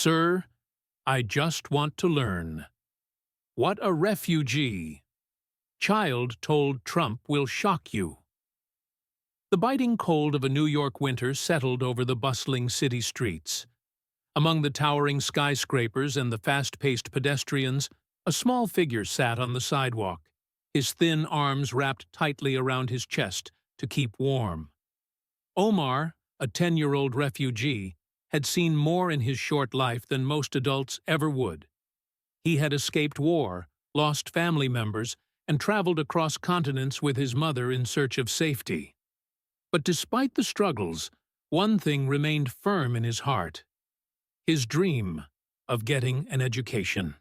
Sir, I just want to learn. What a refugee. Child told Trump will shock you. The biting cold of a New York winter settled over the bustling city streets. Among the towering skyscrapers and the fast-paced pedestrians, a small figure sat on the sidewalk, his thin arms wrapped tightly around his chest to keep warm. Omar, a 10-year-old refugee, had seen more in his short life than most adults ever would. He had escaped war, lost family members, and traveled across continents with his mother in search of safety. But despite the struggles, one thing remained firm in his heart: his dream of getting an education.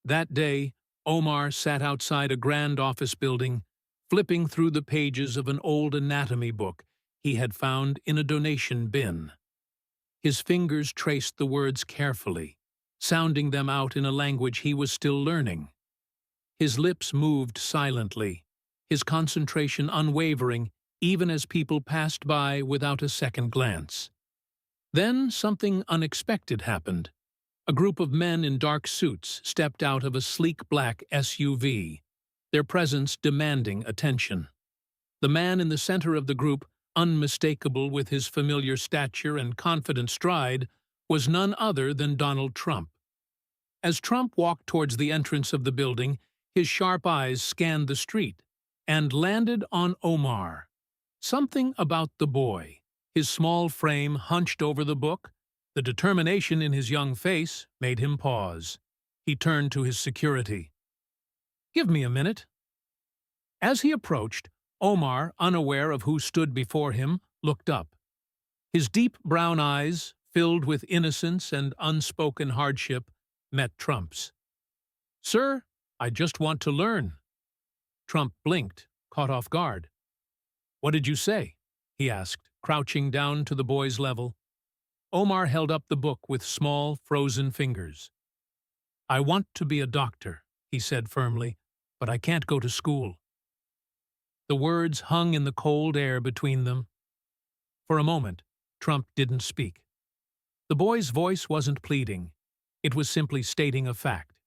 That day, Omar sat outside a grand office building, flipping through the pages of an old anatomy book he had found in a donation bin. His fingers traced the words carefully, sounding them out in a language he was still learning. His lips moved silently, his concentration unwavering even as people passed by without a second glance. Then something unexpected happened. A group of men in dark suits stepped out of a sleek black SUV, their presence demanding attention. The man in the center of the group, unmistakable with his familiar stature and confident stride, was none other than Donald Trump. As Trump walked towards the entrance of the building, his sharp eyes scanned the street and landed on Omar. Something about the boy, his small frame hunched over the book, the determination in his young face, made him pause. He turned to his security. "Give me a minute." As he approached, Omar, unaware of who stood before him, looked up. His deep brown eyes, filled with innocence and unspoken hardship, met Trump's. "Sir, I just want to learn." Trump blinked, caught off guard. "What did you say?" he asked, crouching down to the boy's level. Omar held up the book with small, frozen fingers. "I want to be a doctor," he said firmly, "but I can't go to school." The words hung in the cold air between them. For a moment, Trump didn't speak. The boy's voice wasn't pleading. It was simply stating a fact.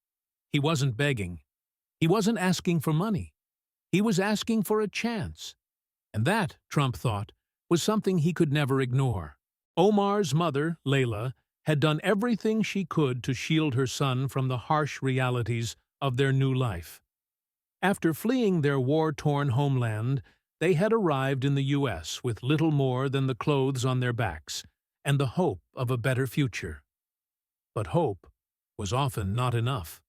He wasn't begging. He wasn't asking for money. He was asking for a chance. And that, Trump thought, was something he could never ignore. Omar's mother, Layla, had done everything she could to shield her son from the harsh realities of their new life. After fleeing their war-torn homeland, they had arrived in the U.S. with little more than the clothes on their backs and the hope of a better future. But hope was often not enough.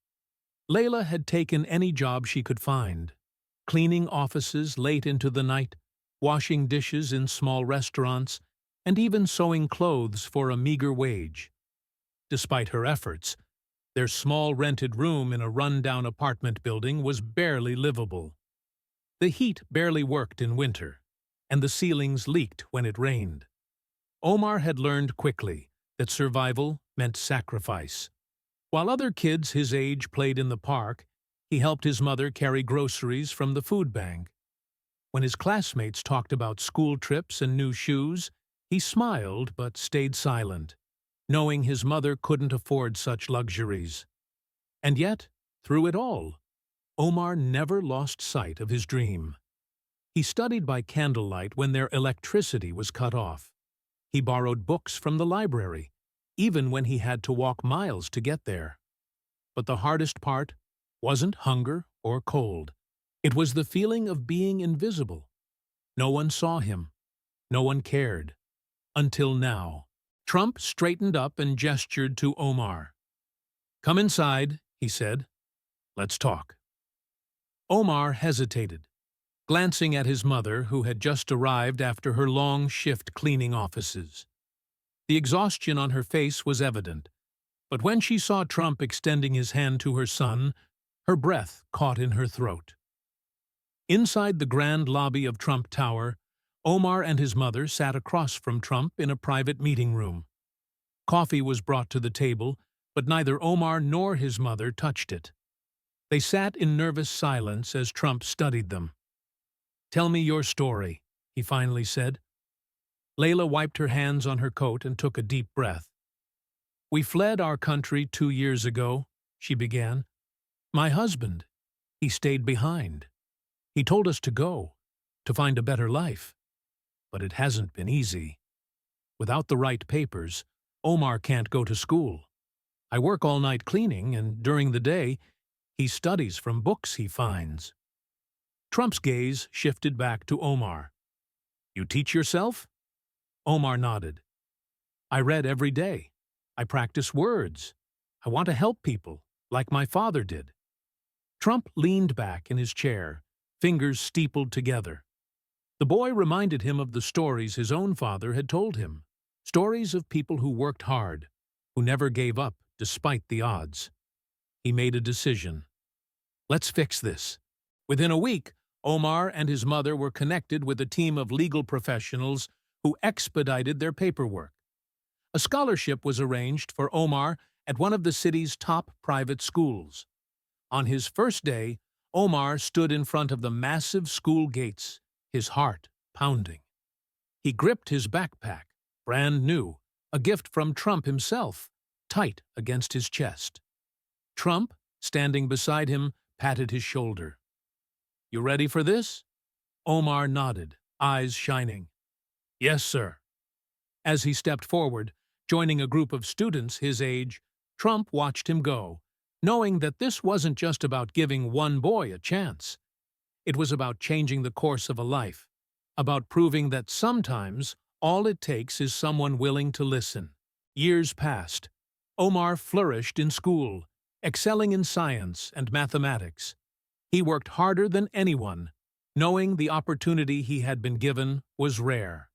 Layla had taken any job she could find, cleaning offices late into the night, washing dishes in small restaurants, and even sewing clothes for a meager wage. Despite her efforts, their small rented room in a run-down apartment building was barely livable. The heat barely worked in winter, and the ceilings leaked when it rained. Omar had learned quickly that survival meant sacrifice. While other kids his age played in the park, he helped his mother carry groceries from the food bank. When his classmates talked about school trips and new shoes, he smiled but stayed silent, knowing his mother couldn't afford such luxuries. And yet, through it all, Omar never lost sight of his dream. He studied by candlelight when their electricity was cut off. He borrowed books from the library, even when he had to walk miles to get there. But the hardest part wasn't hunger or cold. It was the feeling of being invisible. No one saw him. No one cared. Until now. Trump straightened up and gestured to Omar. "Come inside," he said. "Let's talk." Omar hesitated, glancing at his mother, who had just arrived after her long shift cleaning offices. The exhaustion on her face was evident, but when she saw Trump extending his hand to her son, her breath caught in her throat. Inside the grand lobby of Trump Tower, Omar and his mother sat across from Trump in a private meeting room. Coffee was brought to the table, but neither Omar nor his mother touched it. They sat in nervous silence as Trump studied them. "Tell me your story," he finally said. Layla wiped her hands on her coat and took a deep breath. "We fled our country 2 years ago," she began. "My husband, he stayed behind. He told us to go, to find a better life. But it hasn't been easy. Without the right papers, Omar can't go to school. I work all night cleaning, and during the day, he studies from books he finds." Trump's gaze shifted back to Omar. "You teach yourself?" Omar nodded. "I read every day. I practice words. I want to help people, like my father did." Trump leaned back in his chair, fingers steepled together. The boy reminded him of the stories his own father had told him, stories of people who worked hard, who never gave up despite the odds. He made a decision. "Let's fix this." Within a week, Omar and his mother were connected with a team of legal professionals who expedited their paperwork. A scholarship was arranged for Omar at one of the city's top private schools. On his first day, Omar stood in front of the massive school gates, his heart pounding. He gripped his backpack, brand new, a gift from Trump himself, tight against his chest. Trump, standing beside him, patted his shoulder. "You ready for this?" Omar nodded, eyes shining. "Yes, sir." As he stepped forward, joining a group of students his age, Trump watched him go, knowing that this wasn't just about giving one boy a chance. It was about changing the course of a life, about proving that sometimes all it takes is someone willing to listen. Years passed. Omar flourished in school, excelling in science and mathematics. He worked harder than anyone, knowing the opportunity he had been given was rare.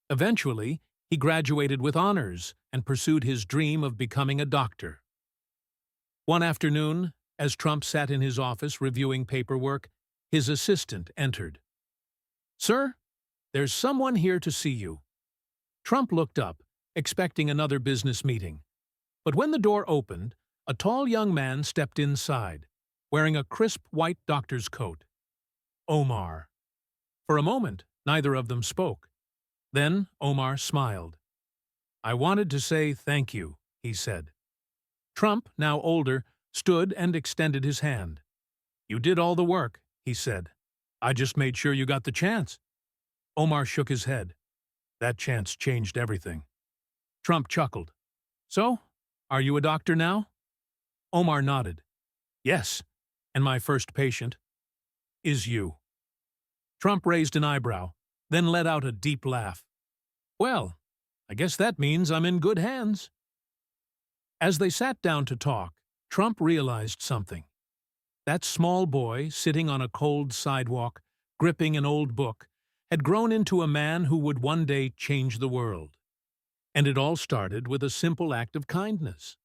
Eventually, he graduated with honors and pursued his dream of becoming a doctor. One afternoon, as Trump sat in his office reviewing paperwork, his assistant entered. "Sir, there's someone here to see you." Trump looked up, expecting another business meeting. But when the door opened, a tall young man stepped inside, wearing a crisp white doctor's coat. Omar. For a moment, neither of them spoke. Then Omar smiled. "I wanted to say thank you," he said. Trump, now older, stood and extended his hand. "You did all the work," he said. "I just made sure you got the chance." Omar shook his head. "That chance changed everything." Trump chuckled. "So, are you a doctor now?" Omar nodded. "Yes, and my first patient is you." Trump raised an eyebrow, then let out a deep laugh. "Well, I guess that means I'm in good hands." As they sat down to talk, Trump realized something. That small boy, sitting on a cold sidewalk, gripping an old book, had grown into a man who would one day change the world. And it all started with a simple act of kindness.